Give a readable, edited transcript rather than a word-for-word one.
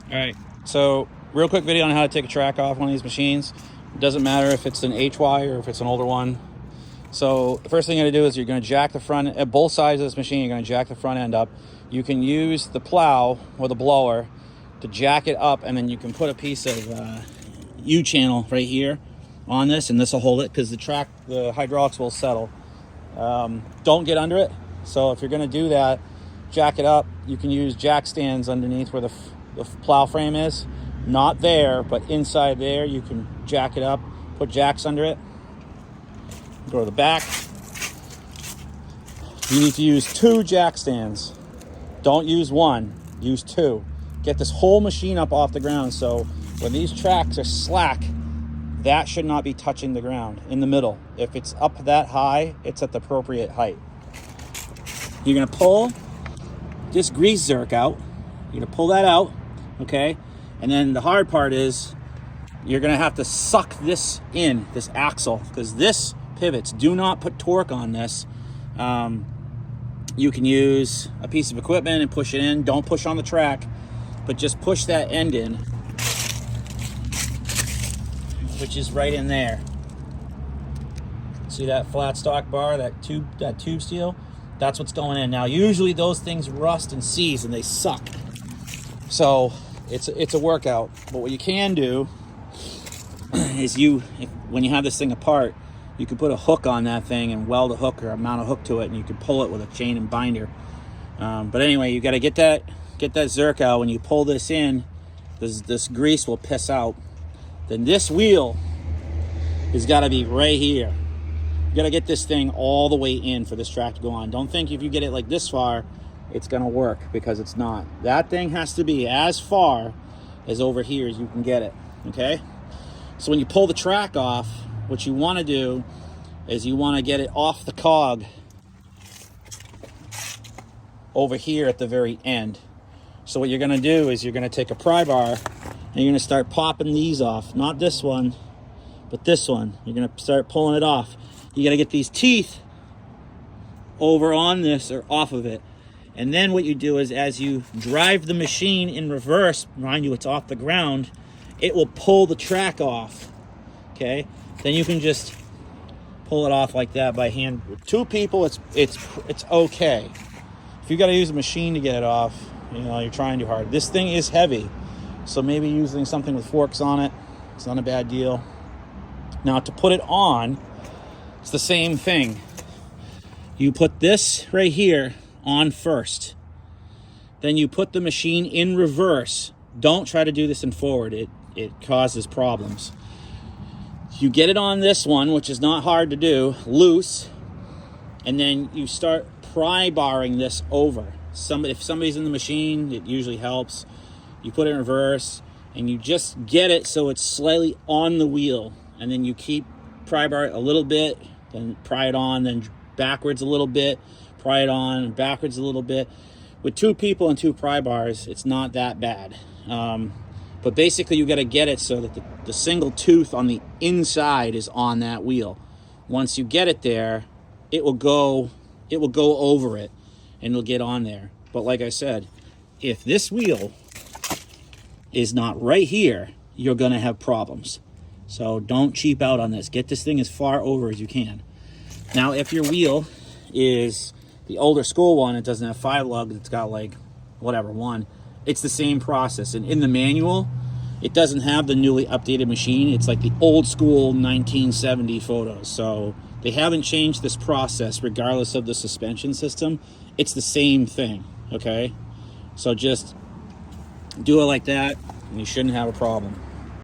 All right, so real quick video on how to take a track off one of these machines. It doesn't matter if it's an HY or if it's an older one. So the first thing you're gonna do is you're gonna jack the front, at both sides of this machine, you're gonna jack the front end up. You can use the plow or the blower to jack it up, and then you can put a piece of U-channel right here on this, and this will hold it because the hydraulics will settle. Don't get under it. So if you're gonna do that, jack it up. You can use jack stands underneath where the plow frame is. Not there, but inside there, you can jack it up, put jacks under it. Go to the back. You need to use 2 jack stands. Don't use 1, use 2. Get this whole machine up off the ground, so when these tracks are slack, that should not be touching the ground in the middle. If it's up that high, it's at the appropriate height. You're gonna pull this grease zerk out. You're gonna pull that out, okay? And then the hard part is you're gonna have to suck this in, this axle, because this pivots. Do not put torque on this. You can use a piece of equipment and push it in. Don't push on the track, but just push that end in, which is right in there. See that flat stock bar, that tube steel? That's what's going in. Now, usually those things rust and seize and they suck. So it's a workout. But what you can do is when you have this thing apart, you can put a hook on that thing and weld a hook or mount a hook to it, and you can pull it with a chain and binder. But anyway, you got to get that zerk out. When you pull this in, this grease will piss out. Then this wheel has got to be right here. You got to get this thing all the way in for this track to go on. Don't think if you get it like this far, it's going to work, because it's not. That thing has to be as far as over here as you can get it, okay? So when you pull the track off, what you want to do is you want to get it off the cog over here at the very end. So what you're going to do is you're going to take a pry bar and you're going to start popping these off. Not this one, but this one. You're going to start pulling it off. You got to get these teeth over on this or off of it. And then what you do is, as you drive the machine in reverse, mind you, it's off the ground, it will pull the track off, okay? Then you can just pull it off like that by hand. With 2 people, it's okay. If you got to use a machine to get it off, you know, you're trying too hard. This thing is heavy, so maybe using something with forks on it, it's not a bad deal. Now, to put it on, it's the same thing. You put this right here on first. Then you put the machine in reverse. Don't try to do this in forward. It causes problems. You get it on this one, which is not hard to do, loose, and then you start pry barring this over. If somebody's in the machine, it usually helps. You put it in reverse, and you just get it so it's slightly on the wheel, and then you keep pry bar it a little bit, then pry it on, then backwards a little bit, pry it on, and backwards a little bit. With 2 people and 2 pry bars, it's not that bad. But basically, you got to get it so that the single tooth on the inside is on that wheel. Once you get it there, it will go over it, and it'll get on there. But like I said, if this wheel is not right here, you're going to have problems. So don't cheap out on this. Get this thing as far over as you can. Now, if your wheel is the older school one, it doesn't have 5 lugs, it's got like whatever, 1. It's the same process. And in the manual, it doesn't have the newly updated machine. It's like the old school 1970 photos. So they haven't changed this process regardless of the suspension system. It's the same thing, okay? So just do it like that and you shouldn't have a problem.